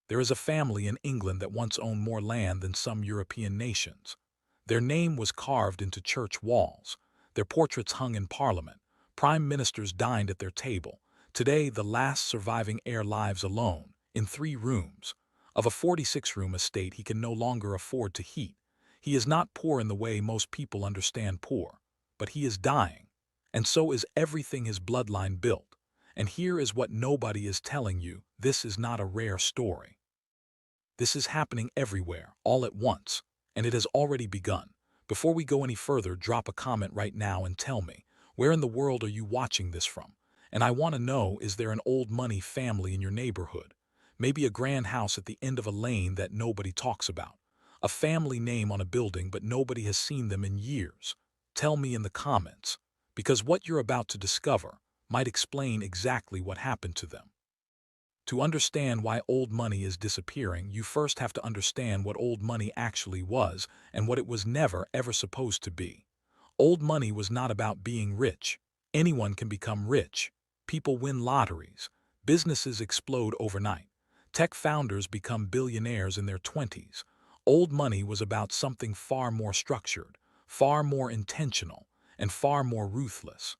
There is a family in England that once owned more land than some European nations. Their name was carved into church walls. Their portraits hung in Parliament. Prime ministers dined at their table. Today, the last surviving heir lives alone, in 3 rooms. Of a 46-room estate he can no longer afford to heat. He is not poor in the way most people understand poor, but he is dying. And so is everything his bloodline built. And here is what nobody is telling you: this is not a rare story. This is happening everywhere, all at once, and it has already begun. Before we go any further, drop a comment right now and tell me, where in the world are you watching this from? And I want to know, is there an old money family in your neighborhood? Maybe a grand house at the end of a lane that nobody talks about. A family name on a building but nobody has seen them in years. Tell me in the comments, because what you're about to discover might explain exactly what happened to them. To understand why old money is disappearing, you first have to understand what old money actually was and what it was never ever supposed to be. Old money was not about being rich. Anyone can become rich. People win lotteries. Businesses explode overnight. Tech founders become billionaires in their 20s. Old money was about something far more structured, far more intentional, and far more ruthless.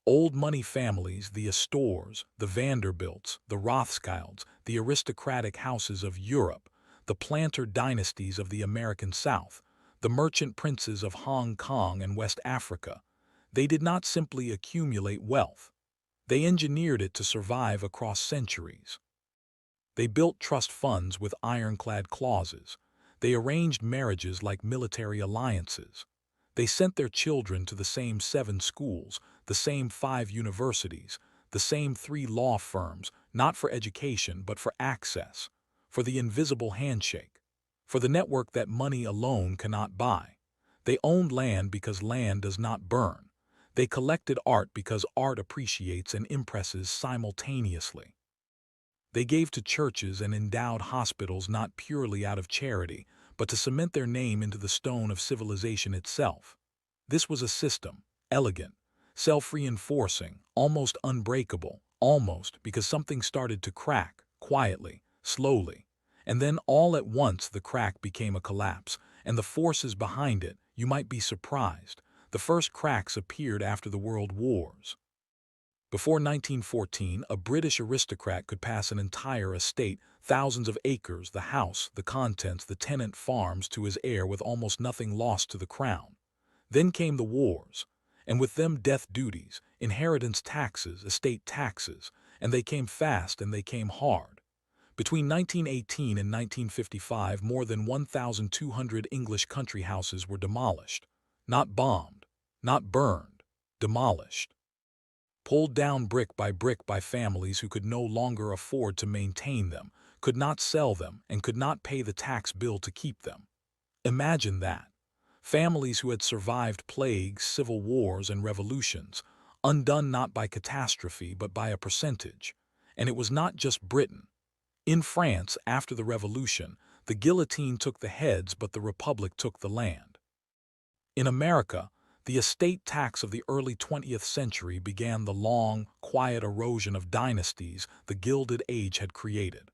Old money families, the Astors, the Vanderbilts, the Rothschilds, the aristocratic houses of Europe, the planter dynasties of the American South, the merchant princes of Hong Kong and West Africa, they did not simply accumulate wealth. They engineered it to survive across centuries. They built trust funds with ironclad clauses. They arranged marriages like military alliances. They sent their children to the same 7 schools, the same 5 universities, the same 3 law firms, not for education but for access, for the invisible handshake, for the network that money alone cannot buy. They owned land because land does not burn. They collected art because art appreciates and impresses simultaneously. They gave to churches and endowed hospitals not purely out of charity, but to cement their name into the stone of civilization itself. This was a system, elegant, self-reinforcing, almost unbreakable, almost because something started to crack, quietly, slowly. And then all at once the crack became a collapse, and the forces behind it, you might be surprised. The first cracks appeared after the World Wars. Before 1914, a British aristocrat could pass an entire estate, thousands of acres, the house, the contents, the tenant farms, to his heir with almost nothing lost to the crown. Then came the wars, and with them death duties, inheritance taxes, estate taxes, and they came fast and they came hard. Between 1918 and 1955, more than 1,200 English country houses were demolished. Not bombed, not burned, demolished. Pulled down brick by families who could no longer afford to maintain them, could not sell them, and could not pay the tax bill to keep them. Imagine that. Families who had survived plagues, civil wars, and revolutions, undone not by catastrophe but by a percentage. And it was not just Britain. In France, after the Revolution, the guillotine took the heads but the Republic took the land. In America, the estate tax of the early 20th century began the long, quiet erosion of dynasties the Gilded Age had created.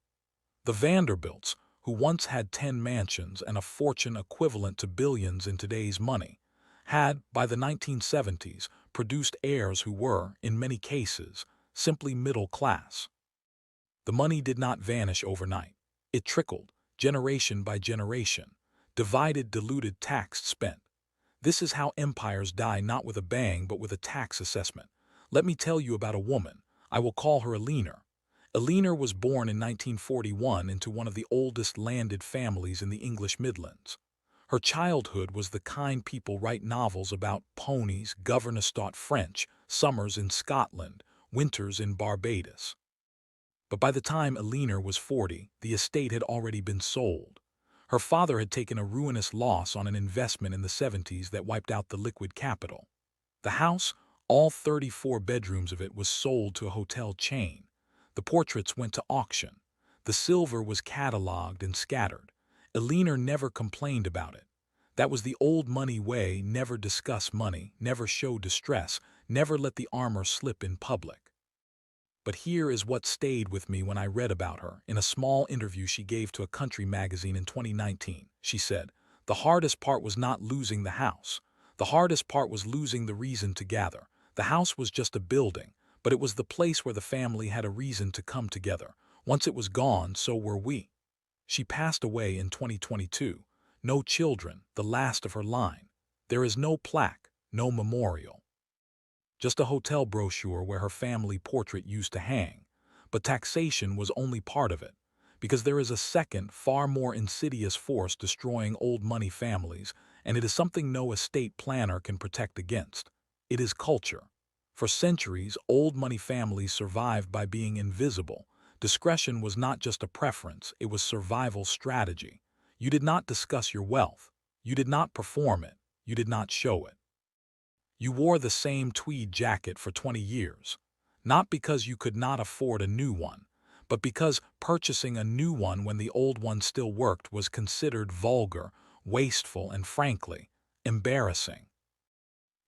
The Vanderbilts, who once had 10 mansions and a fortune equivalent to billions in today's money, had, by the 1970s, produced heirs who were, in many cases, simply middle class. The money did not vanish overnight. It trickled, generation by generation, divided, diluted, taxed, spent. This is how empires die, not with a bang, but with a tax assessment. Let me tell you about a woman. I will call her Eleanor. Eleanor was born in 1941 into one of the oldest landed families in the English Midlands. Her childhood was the kind people write novels about: ponies, governess taught French, summers in Scotland, winters in Barbados. But by the time Eleanor was 40, the estate had already been sold. Her father had taken a ruinous loss on an investment in the 70s that wiped out the liquid capital. The house, all 34 bedrooms of it, was sold to a hotel chain. The portraits went to auction. The silver was catalogued and scattered. Eleanor never complained about it. That was the old money way: never discuss money, never show distress, never let the armor slip in public. But here is what stayed with me when I read about her. In a small interview she gave to a country magazine in 2019, she said, "The hardest part was not losing the house. The hardest part was losing the reason to gather. The house was just a building, but it was the place where the family had a reason to come together. Once it was gone, so were we." She passed away in 2022. No children, the last of her line. There is no plaque, no memorial. Just a hotel brochure where her family portrait used to hang. But taxation was only part of it, because there is a second, far more insidious force destroying old money families, and it is something no estate planner can protect against. It is culture. For centuries, old money families survived by being invisible. Discretion was not just a preference, it was survival strategy. You did not discuss your wealth. You did not perform it. You did not show it. You wore the same tweed jacket for 20 years, not because you could not afford a new one, but because purchasing a new one when the old one still worked was considered vulgar, wasteful, and frankly, embarrassing.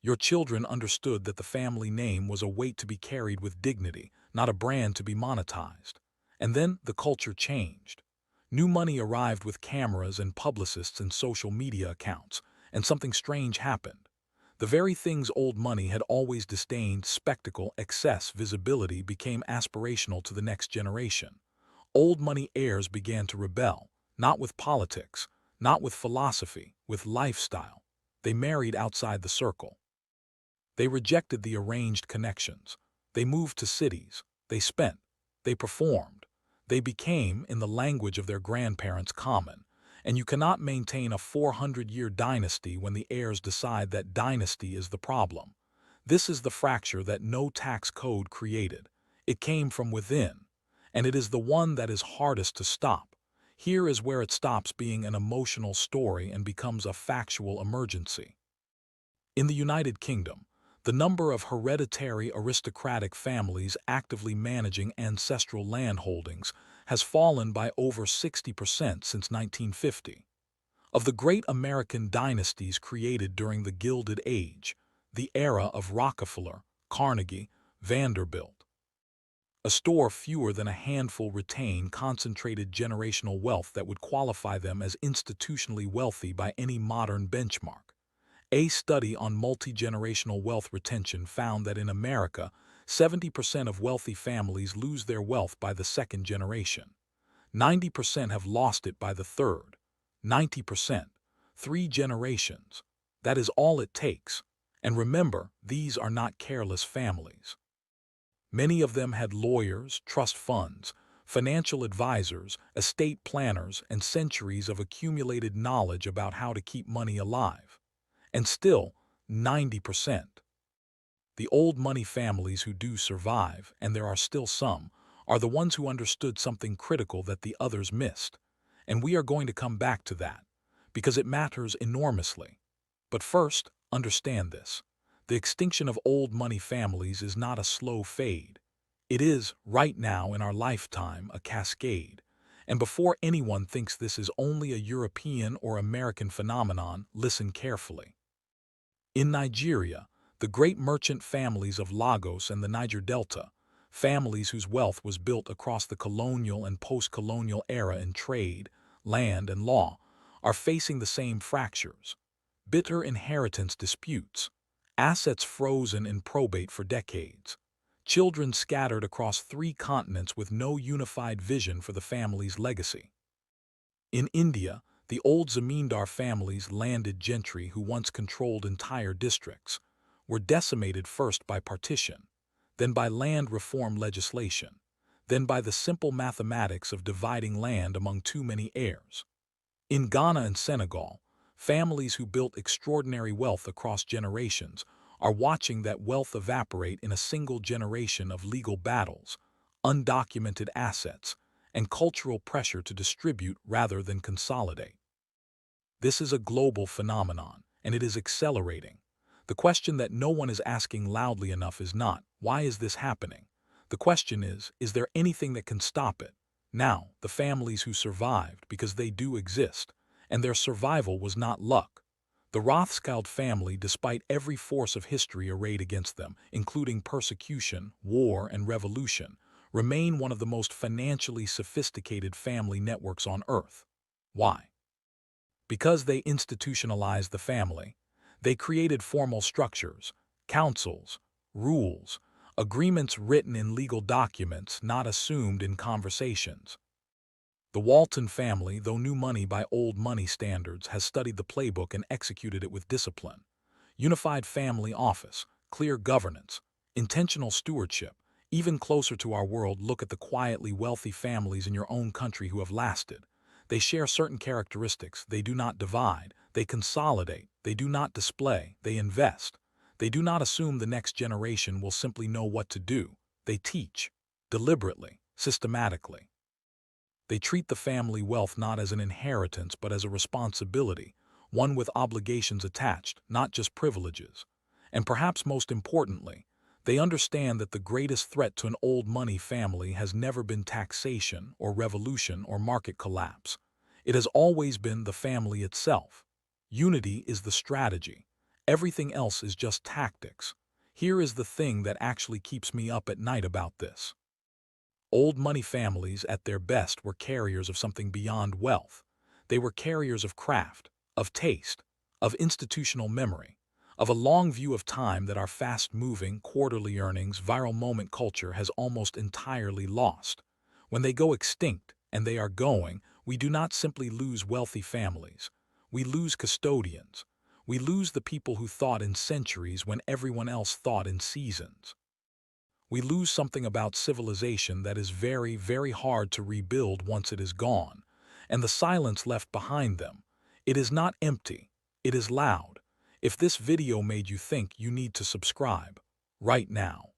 Your children understood that the family name was a weight to be carried with dignity, not a brand to be monetized. And then the culture changed. New money arrived with cameras and publicists and social media accounts, and something strange happened. The very things old money had always disdained, spectacle, excess, visibility, became aspirational to the next generation. Old money heirs began to rebel, not with politics, not with philosophy, with lifestyle. They married outside the circle. They rejected the arranged connections. They moved to cities. They spent. They performed. They became, in the language of their grandparents, common. And you cannot maintain a 400-year dynasty when the heirs decide that dynasty is the problem. This is the fracture that no tax code created. It came from within, and it is the one that is hardest to stop. Here is where it stops being an emotional story and becomes a factual emergency. In the United Kingdom, the number of hereditary aristocratic families actively managing ancestral land holdings has fallen by over 60% since 1950. Of the great American dynasties created during the Gilded Age, the era of Rockefeller, Carnegie, Vanderbilt, a store fewer than a handful retain concentrated generational wealth that would qualify them as institutionally wealthy by any modern benchmark. A study on multi-generational wealth retention found that in America, 70% of wealthy families lose their wealth by the second generation. 90% have lost it by the third. 90%. 3 generations. That is all it takes. And remember, these are not careless families. Many of them had lawyers, trust funds, financial advisors, estate planners, and centuries of accumulated knowledge about how to keep money alive. And still, 90%. The old money families who do survive, and there are still some, are the ones who understood something critical that the others missed. And we are going to come back to that, because it matters enormously. But first, understand this. The extinction of old money families is not a slow fade. It is, right now in our lifetime, a cascade. And before anyone thinks this is only a European or American phenomenon, listen carefully. In Nigeria, the great merchant families of Lagos and the Niger Delta, families whose wealth was built across the colonial and post-colonial era in trade, land, and law, are facing the same fractures. Bitter inheritance disputes, assets frozen in probate for decades, children scattered across 3 continents with no unified vision for the family's legacy. In India, the old Zamindar families' landed gentry who once controlled entire districts were decimated first by partition, then by land reform legislation, then by the simple mathematics of dividing land among too many heirs. In Ghana and Senegal, families who built extraordinary wealth across generations are watching that wealth evaporate in a single generation of legal battles, undocumented assets, and cultural pressure to distribute rather than consolidate. This is a global phenomenon, and it is accelerating. The question that no one is asking loudly enough is not, why is this happening? The question is there anything that can stop it? Now, the families who survived, because they do exist, and their survival was not luck. The Rothschild family, despite every force of history arrayed against them, including persecution, war, and revolution, remain one of the most financially sophisticated family networks on Earth. Why? Because they institutionalized the family. They created formal structures, councils, rules, agreements written in legal documents, not assumed in conversations. The Walton family, though new money by old money standards, has studied the playbook and executed it with discipline. Unified family office, clear governance, intentional stewardship. Even closer to our world, look at the quietly wealthy families in your own country who have lasted. They share certain characteristics. They do not divide. They consolidate. They do not display. They invest. They do not assume the next generation will simply know what to do. They teach, deliberately, systematically. They treat the family wealth not as an inheritance but as a responsibility, one with obligations attached, not just privileges. And perhaps most importantly, they understand that the greatest threat to an old money family has never been taxation or revolution or market collapse. It has always been the family itself. Unity is the strategy. Everything else is just tactics. Here is the thing that actually keeps me up at night about this. Old money families at their best were carriers of something beyond wealth. They were carriers of craft, of taste, of institutional memory, of a long view of time that our fast-moving, quarterly earnings, viral moment culture has almost entirely lost. When they go extinct, and they are going, we do not simply lose wealthy families. We lose custodians. We lose the people who thought in centuries when everyone else thought in seasons. We lose something about civilization that is very, very hard to rebuild once it is gone. And the silence left behind them, it is not empty, it is loud. If this video made you think, you need to subscribe right now.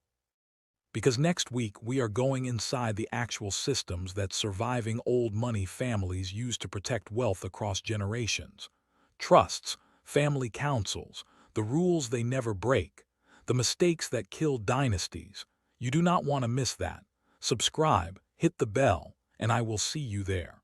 Because next week we are going inside the actual systems that surviving old money families use to protect wealth across generations. Trusts, family councils, the rules they never break, the mistakes that kill dynasties. You do not want to miss that. Subscribe, hit the bell, and I will see you there.